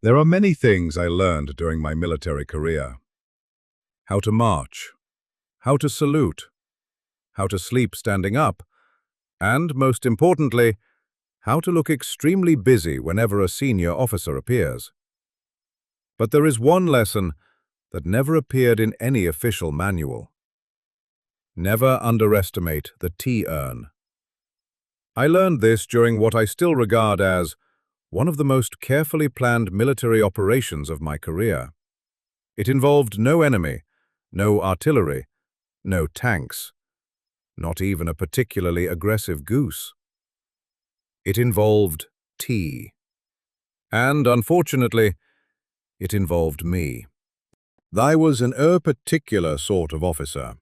There are many things I learned during my military career. How to march, how to salute, how to sleep standing up, and, most importantly, how to look extremely busy whenever a senior officer appears. But there is one lesson that never appeared in any official manual. Never underestimate the T-urn. I learned this during what I still regard as one of the most carefully planned military operations of my career. It involved no enemy, no artillery, no tanks, not even a particularly aggressive goose. It involved tea. And, unfortunately, it involved me. I was an particular sort of officer.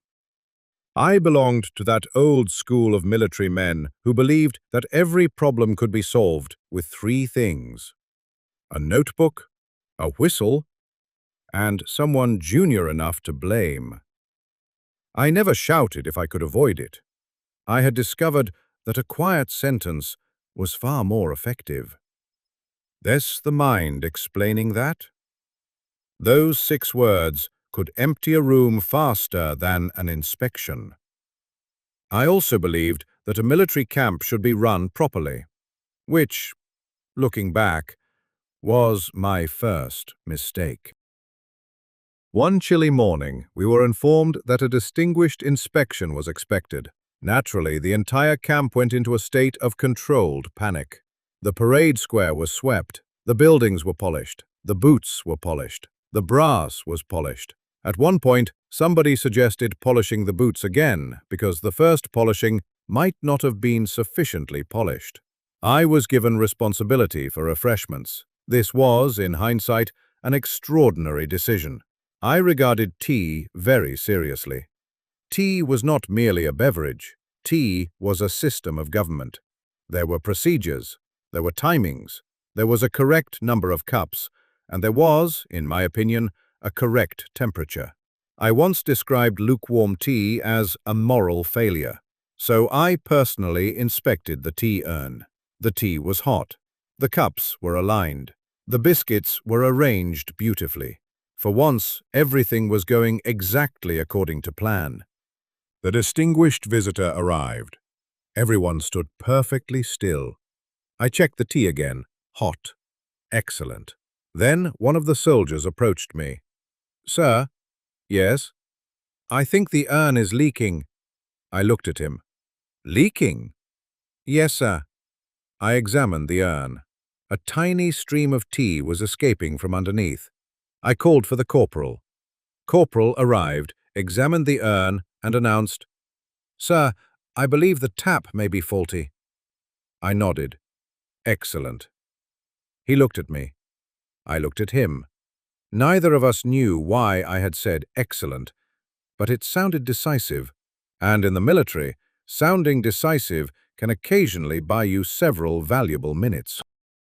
I belonged to that old school of military men who believed that every problem could be solved with three things: a notebook, a whistle, and someone junior enough to blame. I never shouted if I could avoid it. I had discovered that a quiet sentence was far more effective. That's the mind explaining that. Those 6 words could empty a room faster than an inspection. I also believed that a military camp should be run properly, which, looking back, was my first mistake. One chilly morning, we were informed that a distinguished inspection was expected. Naturally, the entire camp went into a state of controlled panic. The parade square was swept, the buildings were polished, the boots were polished, the brass was polished. At one point, somebody suggested polishing the boots again because the first polishing might not have been sufficiently polished. I was given responsibility for refreshments. This was, in hindsight, an extraordinary decision. I regarded tea very seriously. Tea was not merely a beverage. Tea was a system of government. There were procedures, there were timings, there was a correct number of cups, and there was, in my opinion, a correct temperature. I once described lukewarm tea as a moral failure. So I personally inspected the tea urn. The tea was hot. The cups were aligned. The biscuits were arranged beautifully. For once, everything was going exactly according to plan. The distinguished visitor arrived. Everyone stood perfectly still. I checked the tea again. Hot. Excellent. Then one of the soldiers approached me. "Sir?" "Yes?" "I think the urn is leaking." I looked at him. "Leaking?" "Yes, sir." I examined the urn. A tiny stream of tea was escaping from underneath. I called for the corporal. Corporal arrived, examined the urn, and announced, "Sir, I believe the tap may be faulty." I nodded. "Excellent." He looked at me. I looked at him. Neither of us knew why I had said excellent, but it sounded decisive. And in the military, sounding decisive can occasionally buy you several valuable minutes.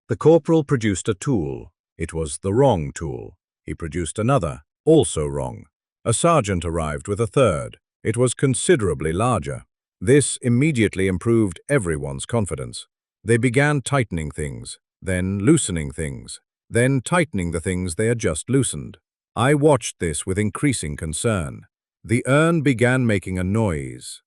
The corporal produced a tool. It was the wrong tool. He produced another, also wrong. A sergeant arrived with a third. It was considerably larger. This immediately improved everyone's confidence. They began tightening things, then loosening things, then tightening the things they had just loosened. I watched this with increasing concern. The urn began making a noise.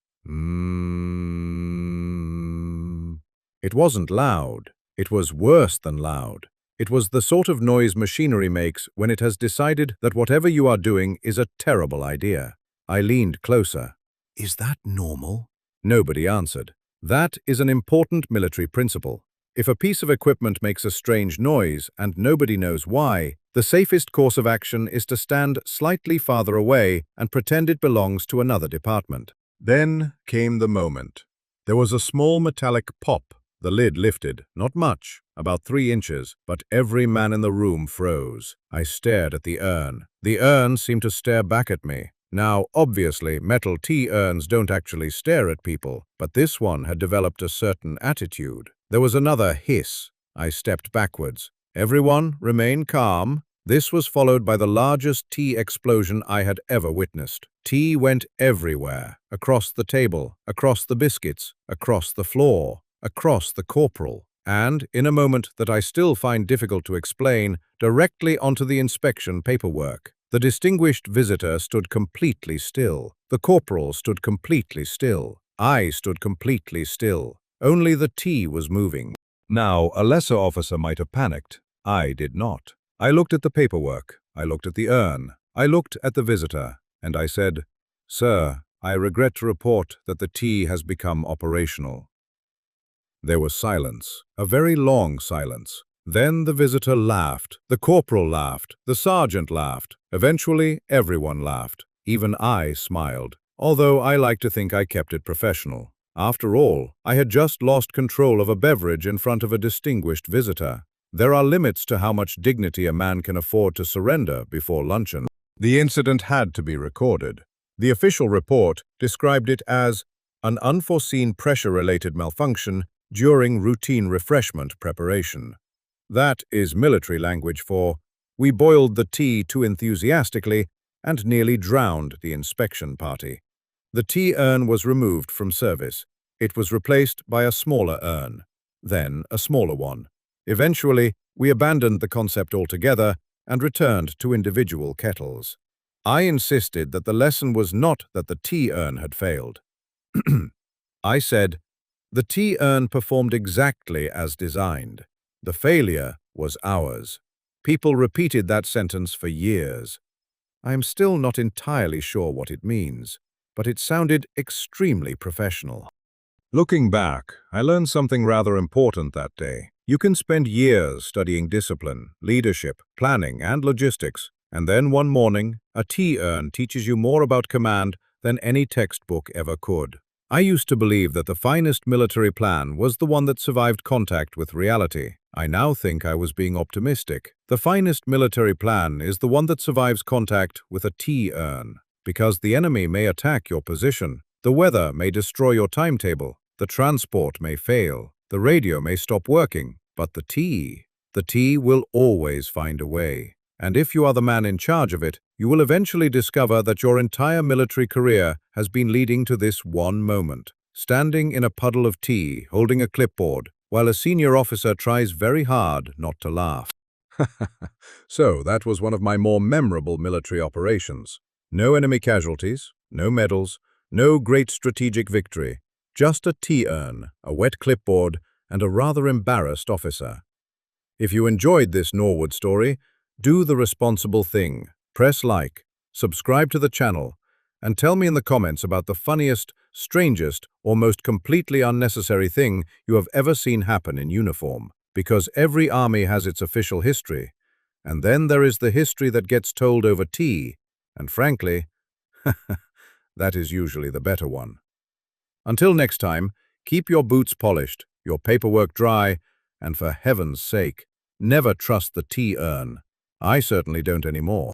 It wasn't loud. It was worse than loud. It was the sort of noise machinery makes when it has decided that whatever you are doing is a terrible idea. I leaned closer. "Is that normal?" Nobody answered. That is an important military principle. If a piece of equipment makes a strange noise and nobody knows why, the safest course of action is to stand slightly farther away and pretend it belongs to another department. Then came the moment. There was a small metallic pop. The lid lifted, not much, about 3 inches, but every man in the room froze. I stared at the urn. The urn seemed to stare back at me. Now, obviously, metal tea urns don't actually stare at people, but this one had developed a certain attitude. There was another hiss. I stepped backwards. Everyone remained calm. This was followed by the largest tea explosion I had ever witnessed. Tea went everywhere, across the table, across the biscuits, across the floor, across the corporal. and, in a moment that I still find difficult to explain, directly onto the inspection paperwork. The distinguished visitor stood completely still. The corporal stood completely still. I stood completely still. Only the T was moving. Now, a lesser officer might have panicked. I did not. I looked at the paperwork. I looked at the urn. I looked at the visitor, and I said, "Sir, I regret to report that the T has become operational." There was silence, a very long silence. Then the visitor laughed, the corporal laughed, the sergeant laughed. Eventually, everyone laughed. Even I smiled, although I like to think I kept it professional. After all, I had just lost control of a beverage in front of a distinguished visitor. There are limits to how much dignity a man can afford to surrender before luncheon. The incident had to be recorded. The official report described it as an unforeseen pressure-related malfunction during routine refreshment preparation. That is military language for, "We boiled the tea too enthusiastically and nearly drowned the inspection party." The tea urn was removed from service. It was replaced by a smaller urn, then a smaller one. Eventually, we abandoned the concept altogether and returned to individual kettles. I insisted that the lesson was not that the tea urn had failed. I said, "The tea urn performed exactly as designed. The failure was ours." People repeated that sentence for years. I am still not entirely sure what it means, but it sounded extremely professional. Looking back, I learned something rather important that day. You can spend years studying discipline, leadership, planning, and logistics, and then one morning, a tea urn teaches you more about command than any textbook ever could. I used to believe that the finest military plan was the one that survived contact with reality. I now think I was being optimistic. The finest military plan is the one that survives contact with a tea urn, because the enemy may attack your position, the weather may destroy your timetable, the transport may fail, the radio may stop working, but the tea will always find a way. And if you are the man in charge of it, you will eventually discover that your entire military career has been leading to this one moment. Standing in a puddle of tea, holding a clipboard, while a senior officer tries very hard not to laugh. So, that was one of my more memorable military operations. No enemy casualties, no medals, no great strategic victory. Just a tea urn, a wet clipboard, and a rather embarrassed officer. If you enjoyed this Norwood story, do the responsible thing. Press like, subscribe to the channel, and tell me in the comments about the funniest, strangest, or most completely unnecessary thing you have ever seen happen in uniform. Because every army has its official history, and then there is the history that gets told over tea, and frankly, that is usually the better one. Until next time, keep your boots polished, your paperwork dry, and for heaven's sake, never trust the tea urn. I certainly don't anymore.